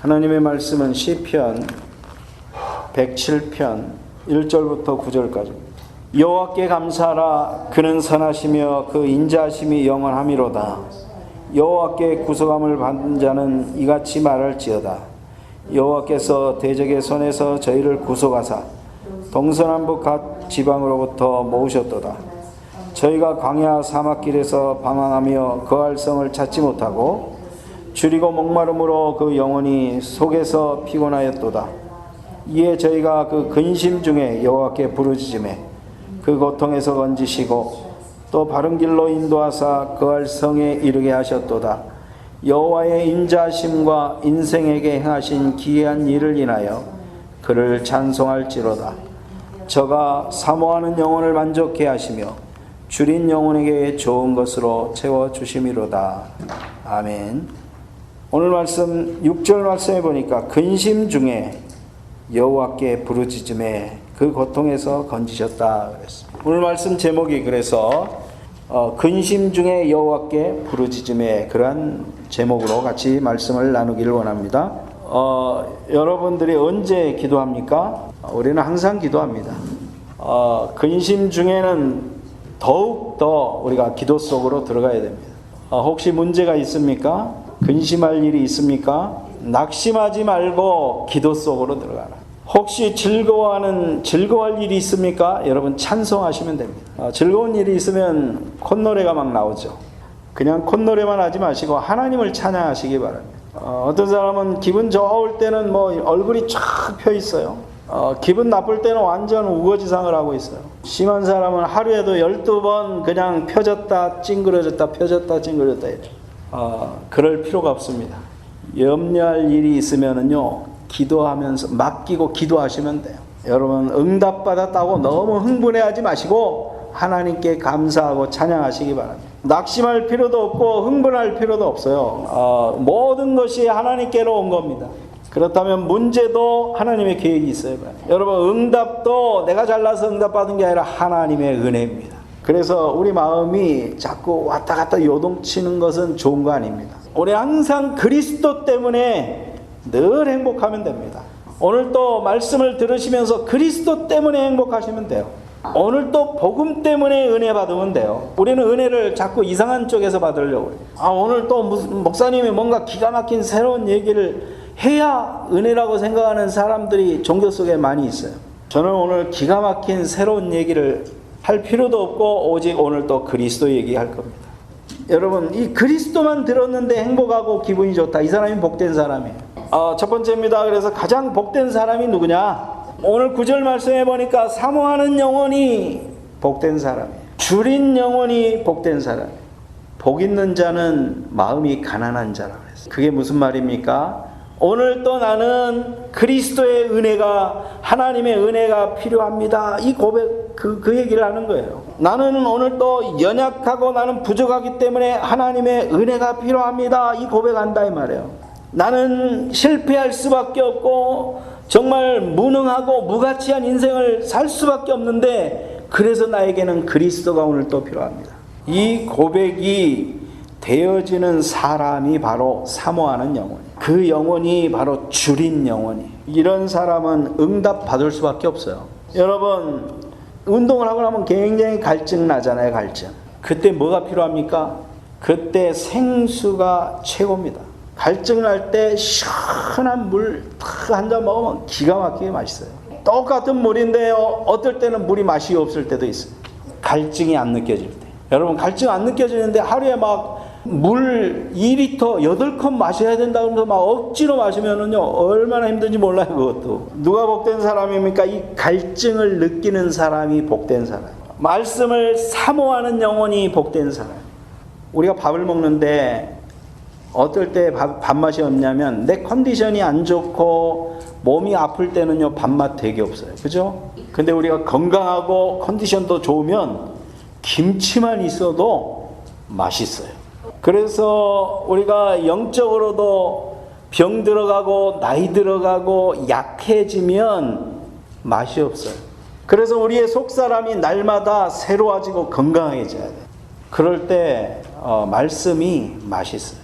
하나님의 말씀은 시편 107편 1절부터 9절까지입니다. 여호와께 감사하라. 그는 선하시며 그 인자하심이 영원하미로다. 여호와께 구속함을 받은 자는 이같이 말할지어다. 여호와께서 대적의 손에서 저희를 구속하사 동서남북 각 지방으로부터 모으셨도다. 저희가 광야 사막길에서 방황하며 거할 성을 찾지 못하고 줄이고 목마름으로 그 영혼이 속에서 피곤하였도다. 이에 저희가 그 근심 중에 여호와께 부르짖으매 그 고통에서 건지시고 또 바른 길로 인도하사 거할 성에 이르게 하셨도다. 여호와의 인자하심과 인생에게 행하신 기이한 일을 인하여 그를 찬송할지로다. 저가 사모하는 영혼을 만족케 하시며 줄인 영혼에게 좋은 것으로 채워주심이로다. 아멘. 오늘 말씀 6절 말씀에 보니까 근심 중에 여호와께 부르짖음에 그 고통에서 건지셨다 그랬습니다. 오늘 말씀 제목이 그래서 근심 중에 여호와께 부르짖음에 그러한 제목으로 같이 말씀을 나누기를 원합니다. 여러분들이 언제 기도합니까? 우리는 항상 기도합니다. 근심 중에는 더욱 더 우리가 기도 속으로 들어가야 됩니다. 혹시 문제가 있습니까? 근심할 일이 있습니까? 낙심하지 말고 기도 속으로 들어가라. 혹시 즐거워할 일이 있습니까? 여러분 찬송하시면 됩니다. 즐거운 일이 있으면 콧노래가 막 나오죠. 그냥 콧노래만 하지 마시고 하나님을 찬양하시기 바랍니다. 어떤 사람은 기분 좋을 때는 얼굴이 쫙 펴 있어요. 기분 나쁠 때는 완전 우거지상을 하고 있어요. 심한 사람은 하루에도 12번 그냥 펴졌다 찡그러졌다 펴졌다 찡그러졌다 이래요. 그럴 필요가 없습니다. 염려할 일이 있으면은요, 기도하면서 맡기고 기도하시면 돼요. 여러분, 응답받았다고 너무 흥분해하지 마시고 하나님께 감사하고 찬양하시기 바랍니다. 낙심할 필요도 없고 흥분할 필요도 없어요. 모든 것이 하나님께로 온 겁니다. 그렇다면 문제도 하나님의 계획이 있어요. 여러분, 응답도 내가 잘나서 응답받은 게 아니라 하나님의 은혜입니다. 그래서 우리 마음이 자꾸 왔다 갔다 요동치는 것은 좋은 거 아닙니다. 우리 항상 그리스도 때문에 늘 행복하면 됩니다. 오늘 또 말씀을 들으시면서 그리스도 때문에 행복하시면 돼요. 오늘 또 복음 때문에 은혜 받으면 돼요. 우리는 은혜를 자꾸 이상한 쪽에서 받으려고 해요. 오늘 또 무슨 목사님이 뭔가 기가 막힌 새로운 얘기를 해야 은혜라고 생각하는 사람들이 종교 속에 많이 있어요. 저는 오늘 기가 막힌 새로운 얘기를 할 필요도 없고 오직 오늘 또 그리스도 얘기할 겁니다. 여러분, 이 그리스도만 들었는데 행복하고 기분이 좋다. 이 사람이 복된 사람이에요. 첫 번째입니다. 그래서 가장 복된 사람이 누구냐? 오늘 9절 말씀해 보니까 사모하는 영혼이 복된 사람이에요. 줄인 영혼이 복된 사람이에요. 복 있는 자는 마음이 가난한 자라고 했어요. 그게 무슨 말입니까? 오늘 또 나는 그리스도의 은혜가, 하나님의 은혜가 필요합니다. 이 고백, 그 얘기를 하는 거예요. 나는 오늘 또 연약하고 나는 부족하기 때문에 하나님의 은혜가 필요합니다. 이 고백한다 이 말이에요. 나는 실패할 수밖에 없고 정말 무능하고 무가치한 인생을 살 수밖에 없는데 그래서 나에게는 그리스도가 오늘 또 필요합니다. 이 고백이 되어지는 사람이 바로 사모하는 영혼이에요. 그 영혼이 바로 줄인 영혼이에요. 이런 사람은 응답 받을 수밖에 없어요. 여러분, 운동을 하고 나면 굉장히 갈증 나잖아요. 갈증. 그때 뭐가 필요합니까? 그때 생수가 최고입니다. 갈증 날 때 시원한 물 한 잔 먹으면 기가 막히게 맛있어요. 똑같은 물인데요, 어떨 때는 물이 맛이 없을 때도 있어요. 갈증이 안 느껴질 때. 여러분, 갈증 안 느껴지는데 하루에 막 물 2리터 8컵 마셔야 된다 그러면서 막 억지로 마시면은요, 얼마나 힘든지 몰라요. 그것도. 누가 복된 사람입니까? 이 갈증을 느끼는 사람이 복된 사람. 말씀을 사모하는 영혼이 복된 사람. 우리가 밥을 먹는데 어떨 때 밥맛이 없냐면 내 컨디션이 안 좋고 몸이 아플 때는요, 밥맛 되게 없어요. 그죠? 근데 우리가 건강하고 컨디션도 좋으면 김치만 있어도 맛있어요. 그래서 우리가 영적으로도 병 들어가고 나이 들어가고 약해지면 맛이 없어요. 그래서 우리의 속사람이 날마다 새로워지고 건강해져야 돼요. 그럴 때 말씀이 맛있어요.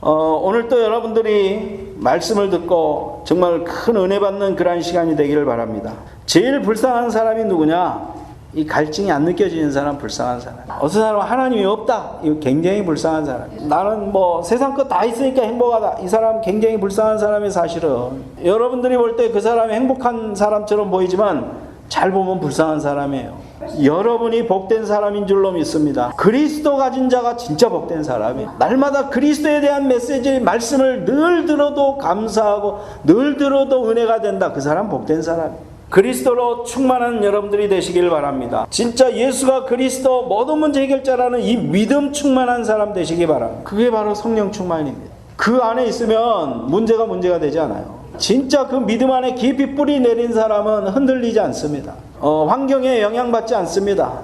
오늘 또 여러분들이 말씀을 듣고 정말 큰 은혜 받는 그러한 시간이 되기를 바랍니다. 제일 불쌍한 사람이 누구냐? 이 갈증이 안 느껴지는 사람 불쌍한 사람. 어떤 사람은 하나님이 없다. 이거 굉장히 불쌍한 사람. 나는 뭐 세상 것 다 있으니까 행복하다. 이 사람 굉장히 불쌍한 사람이 사실은 여러분들이 볼 때 그 사람이 행복한 사람처럼 보이지만 잘 보면 불쌍한 사람이에요. 여러분이 복된 사람인 줄로 믿습니다. 그리스도 가진 자가 진짜 복된 사람이에요. 날마다 그리스도에 대한 메시지, 말씀을 늘 들어도 감사하고 늘 들어도 은혜가 된다. 그 사람 복된 사람이에요. 그리스도로 충만한 여러분들이 되시길 바랍니다. 진짜 예수가 그리스도 모든 문제 해결자라는 이 믿음 충만한 사람 되시기 바랍니다. 그게 바로 성령 충만입니다. 그 안에 있으면 문제가 되지 않아요. 진짜 그 믿음 안에 깊이 뿌리 내린 사람은 흔들리지 않습니다. 환경에 영향받지 않습니다.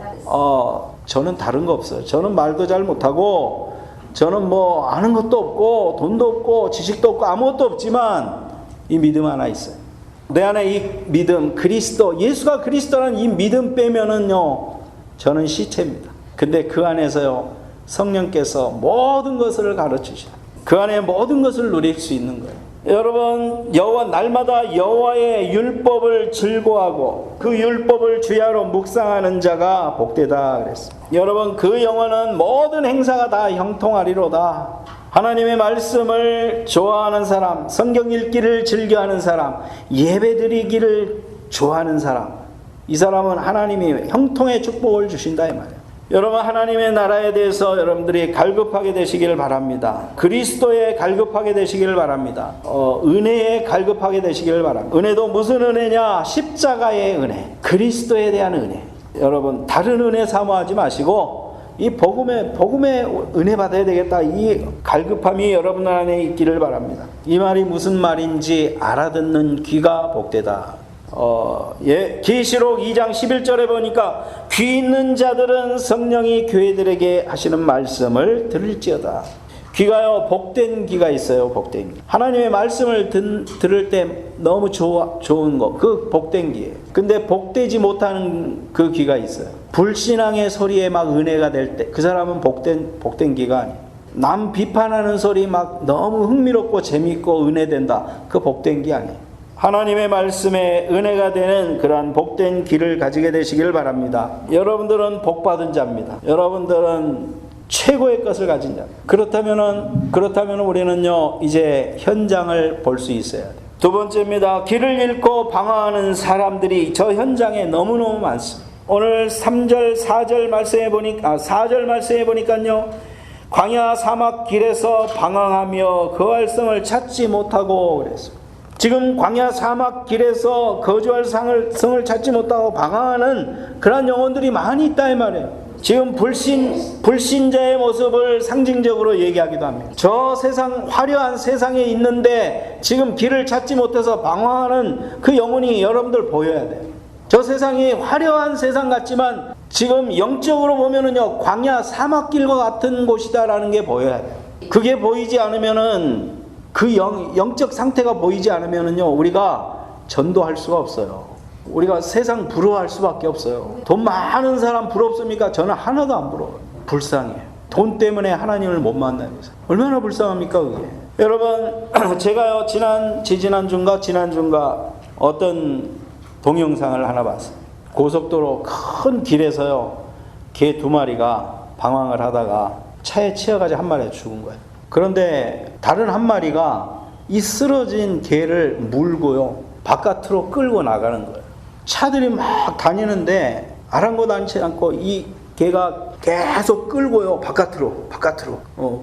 저는 다른 거 없어요. 저는 말도 잘 못하고 저는 뭐 아는 것도 없고 돈도 없고 지식도 없고 아무것도 없지만 이 믿음 하나 있어요. 내 안에 이 믿음, 그리스도, 예수가 그리스도라는 이 믿음 빼면은요, 저는 시체입니다. 근데 그 안에서요, 성령께서 모든 것을 가르치시다. 그 안에 모든 것을 누릴 수 있는 거예요. 여러분, 날마다 여호와의 율법을 즐거워하고 그 율법을 주야로 묵상하는 자가 복되다 그랬습니다. 여러분, 그 영혼은 모든 행사가 다 형통하리로다. 하나님의 말씀을 좋아하는 사람, 성경 읽기를 즐겨하는 사람, 예배 드리기를 좋아하는 사람, 이 사람은 하나님이 형통의 축복을 주신다 이 말이에요. 여러분, 하나님의 나라에 대해서 여러분들이 갈급하게 되시기를 바랍니다. 그리스도에 갈급하게 되시기를 바랍니다. 은혜에 갈급하게 되시기를 바랍니다. 은혜도 무슨 은혜냐? 십자가의 은혜, 그리스도에 대한 은혜. 여러분, 다른 은혜 사모하지 마시고 이 복음의 은혜 받아야 되겠다. 이 갈급함이 여러분 안에 있기를 바랍니다. 이 말이 무슨 말인지 알아듣는 귀가 복되다. 계시록 2장 11절에 보니까 귀 있는 자들은 성령이 교회들에게 하시는 말씀을 들을지어다. 귀가요, 복된 귀가 있어요. 복된 귀. 하나님의 말씀을 들을 때 너무 좋은 거, 그 복된 귀예요. 근데 복되지 못하는 그 귀가 있어요. 불신앙의 소리에 막 은혜가 될 때 그 사람은 복된 귀가 아니에요. 남 비판하는 소리 막 너무 흥미롭고 재미있고 은혜된다. 그 복된 귀 아니에요. 하나님의 말씀에 은혜가 되는 그러한 복된 귀를 가지게 되시길 바랍니다. 여러분들은 복받은 자입니다. 여러분들은 최고의 것을 가진 자. 그렇다면 우리는요, 이제 현장을 볼 수 있어야 돼요. 두 번째입니다. 길을 잃고 방황하는 사람들이 저 현장에 너무너무 많습니다. 오늘 3절, 4절 말씀해 보니까요, 광야 사막 길에서 방황하며 거할 성을 찾지 못하고 그랬어요. 지금 광야 사막 길에서 거주할 성을 찾지 못하고 방황하는 그런 영혼들이 많이 있다 이 말이에요. 지금 불신자의 모습을 상징적으로 얘기하기도 합니다. 저 세상, 화려한 세상에 있는데 지금 길을 찾지 못해서 방황하는 그 영혼이 여러분들 보여야 돼요. 저 세상이 화려한 세상 같지만 지금 영적으로 보면은요, 광야 사막길과 같은 곳이다라는 게 보여야 돼요. 그게 보이지 않으면은, 그 영적 상태가 보이지 않으면은요, 우리가 전도할 수가 없어요. 우리가 세상 부러워할 수밖에 없어요. 돈 많은 사람 부럽습니까? 저는 하나도 안 부러워요. 불쌍해요. 돈 때문에 하나님을 못 만나면서. 얼마나 불쌍합니까 그게. 여러분, 제가요 지난주인가 어떤 동영상을 하나 봤어요. 고속도로 큰 길에서요, 개 2마리가 방황을 하다가 차에 치여가지고 한 마리가 죽은 거예요. 그런데 다른 한 마리가 이 쓰러진 개를 물고요, 바깥으로 끌고 나가는 거예요. 차들이 막 다니는데 아랑곳하지 않고 이 개가 계속 끌고요, 바깥으로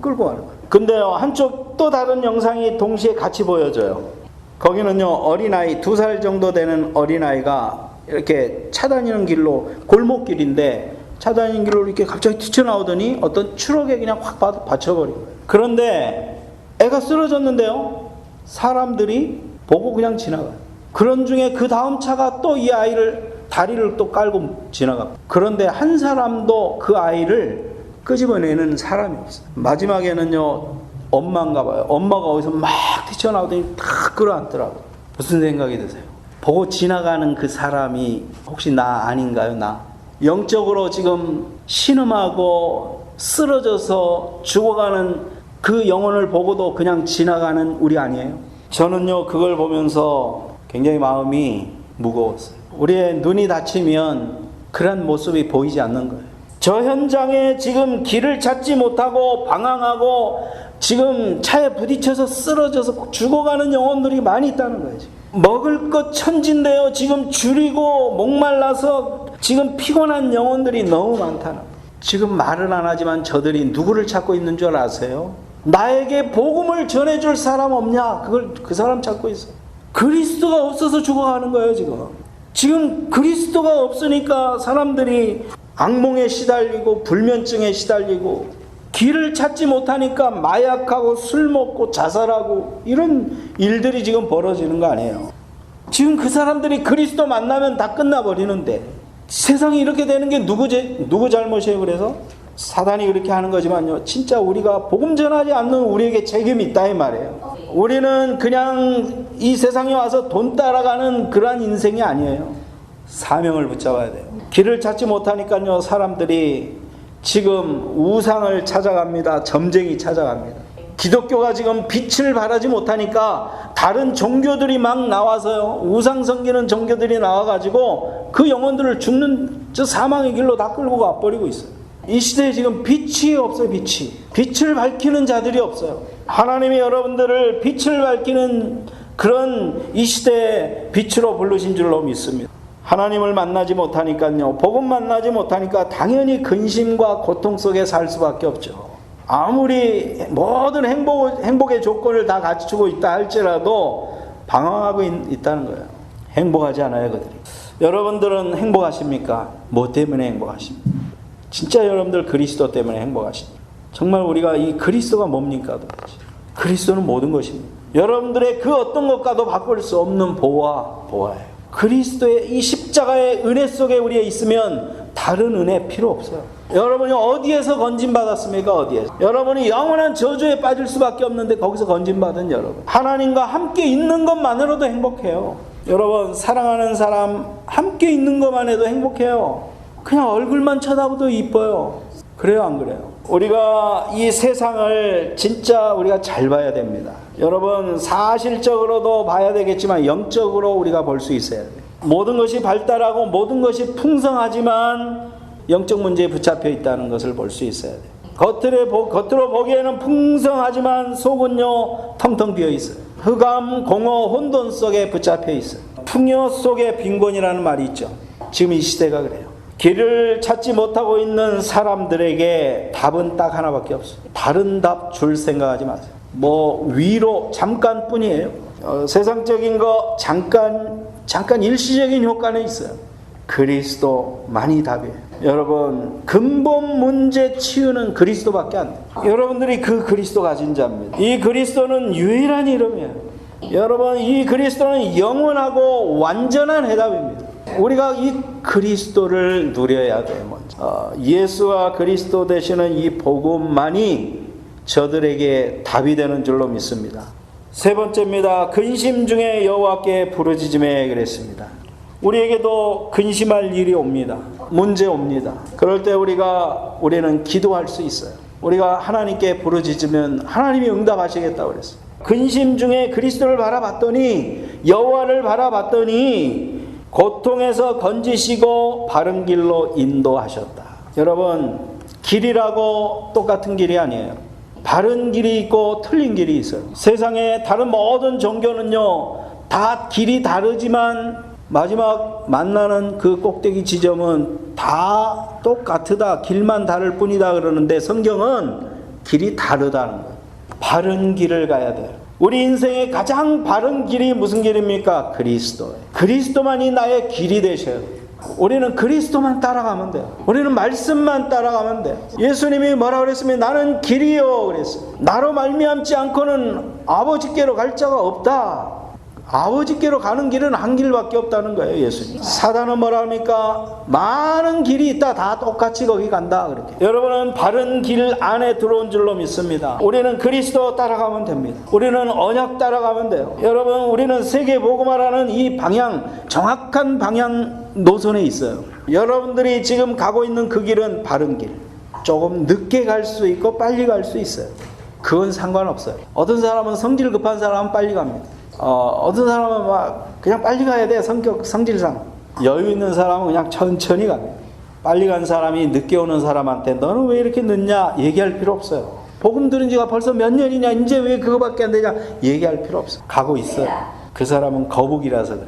끌고 가는 거예요. 근데요, 한쪽 또 다른 영상이 동시에 같이 보여져요. 거기는요, 어린아이 2살 정도 되는 어린아이가 이렇게 차 다니는 길로, 골목길인데 차 다니는 길로 이렇게 갑자기 튀쳐나오더니 어떤 트럭에 그냥 확 받쳐버린 거예요. 그런데 애가 쓰러졌는데요, 사람들이 보고 그냥 지나가요. 그런 중에 그 다음 차가 또 이 아이를 다리를 또 깔고 지나가. 그런데 한 사람도 그 아이를 끄집어내는 사람이 없어요. 마지막에는요, 엄마인가 봐요. 엄마가 어디서 막 튀쳐나오더니 탁 끌어안더라고요. 무슨 생각이 드세요? 보고 지나가는 그 사람이 혹시 나 아닌가요? 나? 영적으로 지금 신음하고 쓰러져서 죽어가는 그 영혼을 보고도 그냥 지나가는 우리 아니에요? 저는요, 그걸 보면서 굉장히 마음이 무거웠어요. 우리의 눈이 닫히면 그런 모습이 보이지 않는 거예요. 저 현장에 지금 길을 찾지 못하고 방황하고 지금 차에 부딪혀서 쓰러져서 죽어가는 영혼들이 많이 있다는 거예요. 먹을 것 천진데요, 지금 줄이고 목말라서 지금 피곤한 영혼들이 너무 많다는 거예요. 지금 말은 안 하지만 저들이 누구를 찾고 있는 줄 아세요? 나에게 복음을 전해줄 사람 없냐? 그 사람 찾고 있어. 그리스도가 없어서 죽어가는 거예요, 지금. 지금 그리스도가 없으니까 사람들이 악몽에 시달리고 불면증에 시달리고 길을 찾지 못하니까 마약하고 술 먹고 자살하고 이런 일들이 지금 벌어지는 거 아니에요. 지금 그 사람들이 그리스도 만나면 다 끝나버리는데 세상이 이렇게 되는 게 누구 잘못이에요? 그래서 사단이 그렇게 하는 거지만요, 진짜 우리가 복음 전하지 않는 우리에게 책임이 있다 이 말이에요. 우리는 그냥 이 세상에 와서 돈 따라가는 그러한 인생이 아니에요. 사명을 붙잡아야 돼요. 길을 찾지 못하니까요, 사람들이 지금 우상을 찾아갑니다. 점쟁이 찾아갑니다. 기독교가 지금 빛을 발하지 못하니까 다른 종교들이 막 나와서요, 우상 섬기는 종교들이 나와가지고 그 영혼들을 죽는 저 사망의 길로 다 끌고 가버리고 있어요. 이 시대에 지금 빛이 없어요. 빛을 밝히는 자들이 없어요. 하나님이 여러분들을 빛을 밝히는 그런 이 시대에 빛으로 부르신 줄로 믿습니다. 하나님을 만나지 못하니까요, 복음 만나지 못하니까 당연히 근심과 고통 속에 살 수밖에 없죠. 아무리 모든 행복의 조건을 다 갖추고 있다 할지라도 방황하고 있다는 거예요. 행복하지 않아요, 그들이. 여러분들은 행복하십니까? 뭐 때문에 행복하십니까? 진짜 여러분들 그리스도 때문에 행복하십니까? 정말 우리가 이 그리스도가 뭡니까? 도대체? 그리스도는 모든 것입니다. 여러분들의 그 어떤 것과도 바꿀 수 없는 보화예요. 그리스도의 이 십자가의 은혜 속에 우리가 있으면 다른 은혜 필요 없어요. 여러분이 어디에서 건진받았습니까? 어디에서? 여러분이 영원한 저주에 빠질 수밖에 없는데 거기서 건진받은 여러분, 하나님과 함께 있는 것만으로도 행복해요. 여러분, 사랑하는 사람 함께 있는 것만 해도 행복해요. 그냥 얼굴만 쳐다봐도 이뻐요. 그래요, 안 그래요? 우리가 이 세상을 진짜 우리가 잘 봐야 됩니다. 여러분, 사실적으로도 봐야 되겠지만 영적으로 우리가 볼 수 있어야 돼요. 모든 것이 발달하고 모든 것이 풍성하지만 영적 문제에 붙잡혀 있다는 것을 볼 수 있어야 돼요. 겉으로 보기에는 풍성하지만 속은요, 텅텅 비어 있어요. 흑암, 공허, 혼돈 속에 붙잡혀 있어요. 풍요 속에 빈곤이라는 말이 있죠. 지금 이 시대가 그래요. 길을 찾지 못하고 있는 사람들에게 답은 딱 하나밖에 없어요. 다른 답 줄 생각하지 마세요. 위로 잠깐뿐이에요. 세상적인 거 잠깐 일시적인 효과는 있어요. 그리스도만이 답이에요. 여러분, 근본 문제 치유는 그리스도밖에 안 돼요. 여러분들이 그 그리스도 가진 자입니다. 이 그리스도는 유일한 이름이에요. 여러분, 이 그리스도는 영원하고 완전한 해답입니다. 우리가 이 그리스도를 누려야 돼요. 먼저 예수와 그리스도 되시는 이 복음만이 저들에게 답이 되는 줄로 믿습니다. 세 번째입니다. 근심 중에 여호와께 부르짖음에 그랬습니다. 우리에게도 근심할 일이 옵니다. 문제 옵니다. 그럴 때 우리는 기도할 수 있어요. 우리가 하나님께 부르짖으면 하나님이 응답하시겠다고 그랬어요. 근심 중에 그리스도를 바라봤더니, 여호와를 바라봤더니 고통에서 건지시고 바른 길로 인도하셨다. 여러분, 길이라고 똑같은 길이 아니에요. 바른 길이 있고 틀린 길이 있어요. 세상에 다른 모든 종교는요, 다 길이 다르지만 마지막 만나는 그 꼭대기 지점은 다 똑같으다, 길만 다를 뿐이다 그러는데 성경은 길이 다르다는 거예요. 바른 길을 가야 돼요. 우리 인생의 가장 바른 길이 무슨 길입니까? 그리스도예요. 그리스도만이 나의 길이 되셔야 돼요. 우리는 그리스도만 따라가면 돼요. 우리는 말씀만 따라가면 돼요. 예수님이 뭐라 그랬으면 나는 길이요 그랬어요. 나로 말미암지 않고는 아버지께로 갈 자가 없다. 아버지께로 가는 길은 한 길밖에 없다는 거예요, 예수님. 사단은 뭐라 합니까? 많은 길이 있다. 다 똑같이 거기 간다. 그렇게. 여러분은 바른 길 안에 들어온 줄로 믿습니다. 우리는 그리스도 따라가면 됩니다. 우리는 언약 따라가면 돼요. 여러분, 우리는 세계 복음화라는 이 방향, 정확한 방향 노선에 있어요. 여러분들이 지금 가고 있는 그 길은 바른 길. 조금 늦게 갈 수 있고 빨리 갈 수 있어요. 그건 상관없어요. 어떤 사람은 성질 급한 사람은 빨리 갑니다. 어떤 사람은 막 그냥 빨리 가야 돼. 성질상. 여유 있는 사람은 그냥 천천히 갑니다. 빨리 간 사람이 늦게 오는 사람한테 너는 왜 이렇게 늦냐 얘기할 필요 없어요. 복음 들은 지가 벌써 몇 년이냐, 이제 왜 그거밖에 안 되냐 얘기할 필요 없어. 가고 있어요. 그 사람은 거북이라서 그래.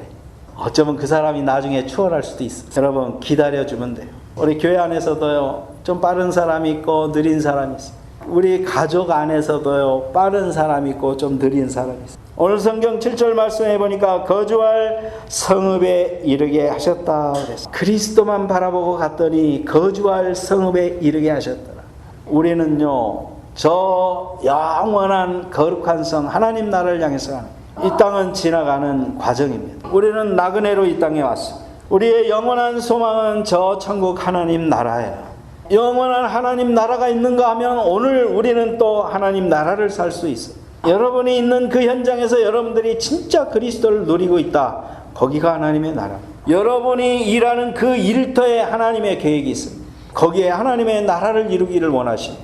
어쩌면 그 사람이 나중에 추월할 수도 있어. 여러분 기다려주면 돼요. 우리 교회 안에서도요, 좀 빠른 사람이 있고 느린 사람이 있어요. 우리 가족 안에서도요, 빠른 사람이 있고 좀 느린 사람이 있어요. 오늘 성경 7절 말씀해 보니까 거주할 성읍에 이르게 하셨다 그랬어요. 그리스도만 바라보고 갔더니 거주할 성읍에 이르게 하셨더라. 우리는요, 저 영원한 거룩한 성 하나님 나라를 향해서 가는, 이 땅은 지나가는 과정입니다. 우리는 나그네로 이 땅에 왔어. 우리의 영원한 소망은 저 천국 하나님 나라예요. 영원한 하나님 나라가 있는가 하면 오늘 우리는 또 하나님 나라를 살 수 있어요. 여러분이 있는 그 현장에서 여러분들이 진짜 그리스도를 누리고 있다. 거기가 하나님의 나라. 여러분이 일하는 그 일터에 하나님의 계획이 있습니다. 거기에 하나님의 나라를 이루기를 원하십니다.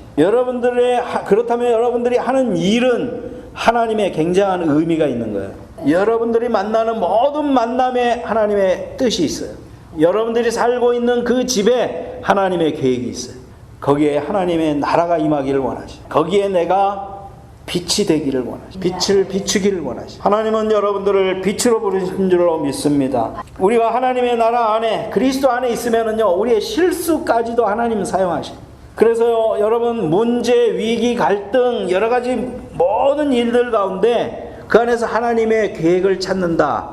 그렇다면 여러분들이 하는 일은 하나님의 굉장한 의미가 있는 거예요. 여러분들이 만나는 모든 만남에 하나님의 뜻이 있어요. 여러분들이 살고 있는 그 집에 하나님의 계획이 있어요. 거기에 하나님의 나라가 임하기를 원하시죠. 거기에 내가 빛이 되기를 원하시죠. 빛을 비추기를 하나님은 여러분들을 빛으로 부르신 줄로 믿습니다. 우리가 하나님의 나라 안에 그리스도 안에 있으면은요, 우리의 실수까지도 하나님은 사용하십니다. 그래서요, 여러분 문제, 위기, 갈등, 여러 가지 모든 일들 가운데 그 안에서 하나님의 계획을 찾는다.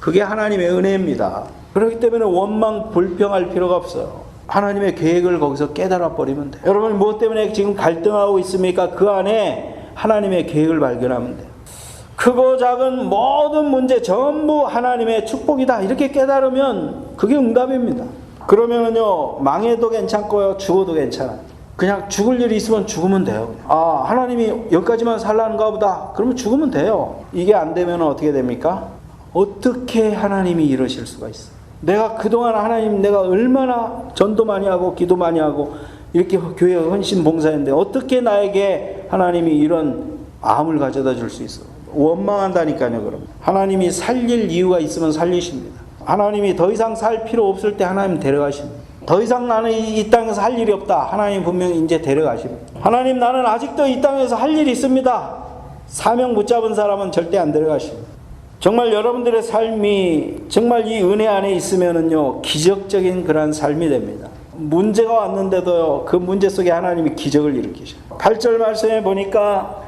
그게 하나님의 은혜입니다. 그렇기 때문에 원망, 불평할 필요가 없어요. 하나님의 계획을 거기서 깨달아 버리면 돼요. 여러분 무엇 때문에 지금 갈등하고 있습니까? 그 안에 하나님의 계획을 발견하면 돼요. 크고 작은 모든 문제 전부 하나님의 축복이다. 이렇게 깨달으면 그게 응답입니다. 그러면은요, 망해도 괜찮고요, 죽어도 괜찮아요. 그냥 죽을 일이 있으면 죽으면 돼요. 아, 하나님이 여기까지만 살라는가 보다. 그러면 죽으면 돼요. 이게 안 되면 어떻게 됩니까? 어떻게 하나님이 이러실 수가 있어요? 내가 그동안 하나님, 내가 얼마나 전도 많이 하고 기도 많이 하고 이렇게 교회 헌신 봉사했는데 어떻게 나에게 하나님이 이런 암을 가져다 줄 수 있어? 원망한다니까요. 그럼 하나님이 살릴 이유가 있으면 살리십니다. 하나님이 더 이상 살 필요 없을 때 하나님 데려가십니다. 더 이상 나는 이 땅에서 할 일이 없다. 하나님 분명히 이제 데려가십니다. 하나님, 나는 아직도 이 땅에서 할 일이 있습니다. 사명 붙잡은 사람은 절대 안 데려가십니다. 정말 여러분들의 삶이 정말 이 은혜 안에 있으면은요, 기적적인 그런 삶이 됩니다. 문제가 왔는데도요, 그 문제 속에 하나님이 기적을 일으키셔요. 8절 말씀에 보니까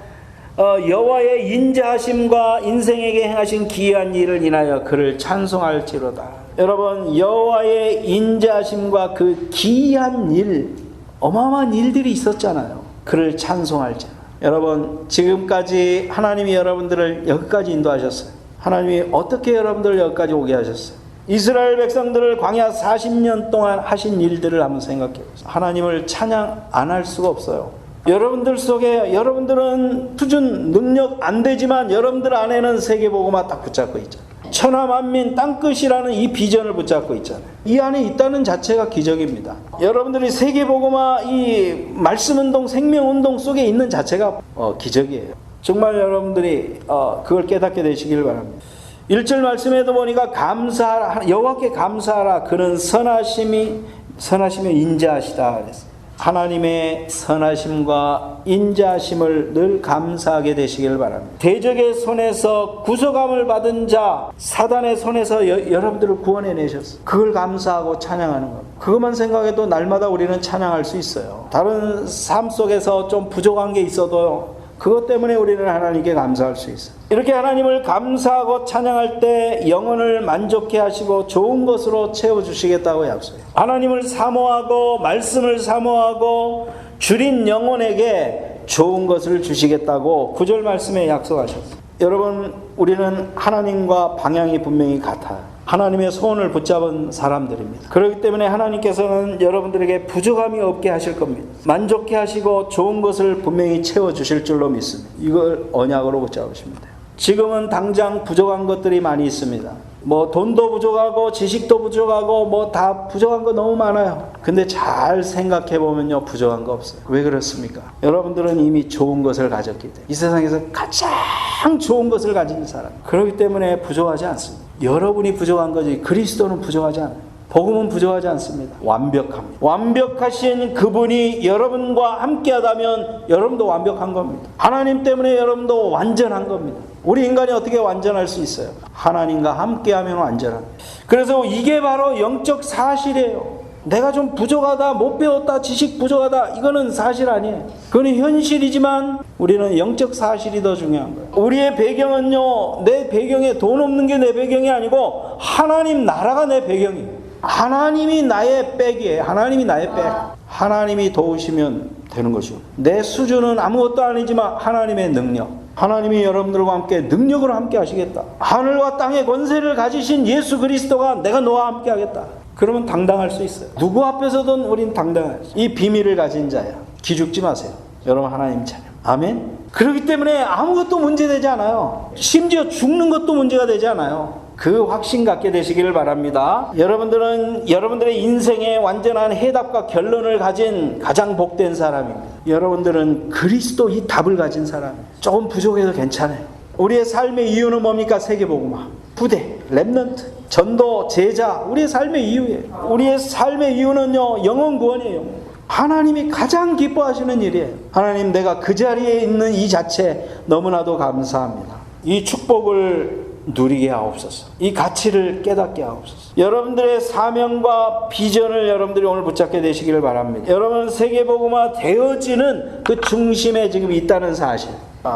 여호와의 인자하심과 인생에게 행하신 기이한 일을 인하여 그를 찬송할지로다. 여러분, 여호와의 인자하심과 그 기이한 일, 어마어마한 일들이 있었잖아요. 그를 찬송할지로다. 여러분, 지금까지 하나님이 여러분들을 여기까지 인도하셨어요. 하나님이 어떻게 여러분들을 여기까지 오게 하셨어요? 이스라엘 백성들을 광야 40년 동안 하신 일들을 한번 생각해 보세요. 하나님을 찬양 안 할 수가 없어요. 여러분들 속에, 여러분들은 수준 능력 안 되지만 여러분들 안에는 세계복음화 딱 붙잡고 있잖아요. 천하만민 땅끝이라는 이 비전을 붙잡고 있잖아요. 이 안에 있다는 자체가 기적입니다. 여러분들이 세계복음화 이 말씀운동, 생명운동 속에 있는 자체가 기적이에요. 정말 여러분들이 그걸 깨닫게 되시길 바랍니다. 1절 말씀에도 보니까 감사하라, 여호와께 감사하라. 그는 선하시며 인자하시다 그랬어요. 하나님의 선하심과 인자하심을 늘 감사하게 되시길 바랍니다. 대적의 손에서 구속함을 받은 자, 사단의 손에서 여러분들을 구원해내셨어요. 그걸 감사하고 찬양하는 겁니다. 그것만 생각해도 날마다 우리는 찬양할 수 있어요. 다른 삶 속에서 좀 부족한 게 있어도요, 그것 때문에 우리는 하나님께 감사할 수 있어요. 이렇게 하나님을 감사하고 찬양할 때 영혼을 만족해 하시고 좋은 것으로 채워주시겠다고 약속해요. 하나님을 사모하고 말씀을 사모하고 줄인 영혼에게 좋은 것을 주시겠다고 9절 말씀에 약속하셨어요. 여러분, 우리는 하나님과 방향이 분명히 같아요. 하나님의 소원을 붙잡은 사람들입니다. 그렇기 때문에 하나님께서는 여러분들에게 부족함이 없게 하실 겁니다. 만족해 하시고 좋은 것을 분명히 채워주실 줄로 믿습니다. 이걸 언약으로 붙잡으시면 돼요. 지금은 당장 부족한 것들이 많이 있습니다. 뭐 돈도 부족하고 지식도 부족하고 뭐 다 부족한 거 너무 많아요. 근데 잘 생각해 보면요, 부족한 거 없어요. 왜 그렇습니까? 여러분들은 이미 좋은 것을 가졌기 때문에, 이 세상에서 가장 좋은 것을 가진 사람, 그렇기 때문에 부족하지 않습니다. 여러분이 부족한 거지 그리스도는 부족하지 않아요. 복음은 부족하지 않습니다. 완벽합니다. 완벽하신 그분이 여러분과 함께하다면 여러분도 완벽한 겁니다. 하나님 때문에 여러분도 완전한 겁니다. 우리 인간이 어떻게 완전할 수 있어요? 하나님과 함께하면 완전합니다. 그래서 이게 바로 영적 사실이에요. 내가 좀 부족하다, 못 배웠다, 지식 부족하다, 이거는 사실 아니에요. 그건 현실이지만 우리는 영적 사실이 더 중요한 거예요. 우리의 배경은요, 내 배경에 돈 없는 게 내 배경이 아니고 하나님 나라가 내 배경이에요. 하나님이 나의 백이에요. 하나님이 나의 백. 하나님이 도우시면 되는 것이요. 내 수준은 아무것도 아니지만 하나님의 능력, 하나님이 여러분들과 함께 능력으로 함께 하시겠다. 하늘과 땅의 권세를 가지신 예수 그리스도가 내가 너와 함께 하겠다. 그러면 당당할 수 있어요. 누구 앞에서든 우린 당당하죠. 이 비밀을 가진 자야. 기죽지 마세요. 여러분 하나님 찬양. 아멘. 그렇기 때문에 아무것도 문제되지 않아요. 심지어 죽는 것도 문제가 되지 않아요. 그 확신 갖게 되시기를 바랍니다. 여러분들은 여러분들의 인생의 완전한 해답과 결론을 가진 가장 복된 사람입니다. 여러분들은 그리스도 이 답을 가진 사람이에요. 조금 부족해도 괜찮아요. 우리의 삶의 이유는 뭡니까? 세계복음화, 부대, 렘넌트, 전도, 제자, 우리의 삶의 이유예요. 우리의 삶의 이유는요, 영혼 구원이에요. 하나님이 가장 기뻐하시는 일이에요. 하나님, 내가 그 자리에 있는 이 자체 너무나도 감사합니다. 이 축복을 누리게 하옵소서. 이 가치를 깨닫게 하옵소서. 여러분들의 사명과 비전을 여러분들이 오늘 붙잡게 되시기를 바랍니다. 여러분 세계복음화 되어지는 그 중심에 지금 있다는 사실.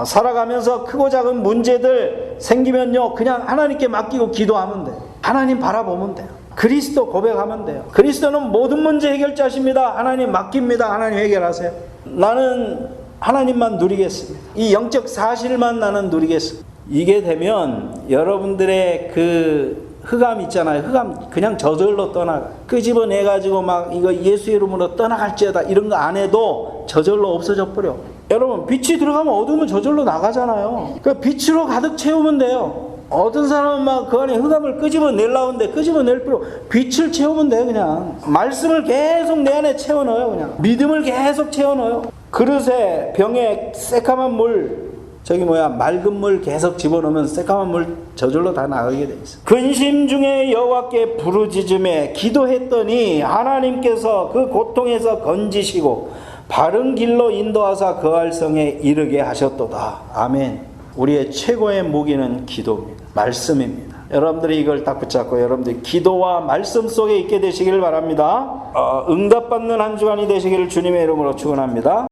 살아가면서 크고 작은 문제들 생기면요, 그냥 하나님께 맡기고 기도하면 돼요. 하나님 바라보면 돼요. 그리스도 고백하면 돼요. 그리스도는 모든 문제 해결자십니다. 하나님 맡깁니다. 하나님 해결하세요. 나는 하나님만 누리겠습니다. 이 영적 사실만 나는 누리겠습니다. 이게 되면 여러분들의 그 흑암 있잖아요. 흑암 그냥 저절로 떠나가. 끄집어내가지고 막 이거 예수 이름으로 떠나갈지어다 이런 거 안 해도 저절로 없어져 버려. 여러분 빛이 들어가면 어두움은 저절로 나가잖아요. 그 빛으로 가득 채우면 돼요. 어떤 사람은 막 그 안에 흑암을 끄집어내려는데 끄집어낼 필요, 빛을 채우면 돼요. 그냥 말씀을 계속 내 안에 채워넣어요. 그냥 믿음을 계속 채워넣어요. 그릇에 병에 새까만 물, 맑은 물 계속 집어넣으면 새까만 물 저절로 다 나가게 돼 있어. 근심 중에 여호와께 부르짖음에 기도했더니 하나님께서 그 고통에서 건지시고 바른 길로 인도하사 거할 성에 이르게 하셨도다. 아멘. 우리의 최고의 무기는 기도입니다. 말씀입니다. 여러분들이 이걸 딱 붙잡고 여러분들이 기도와 말씀 속에 있게 되시기를 바랍니다. 응답받는 한 주간이 되시기를 주님의 이름으로 축원합니다.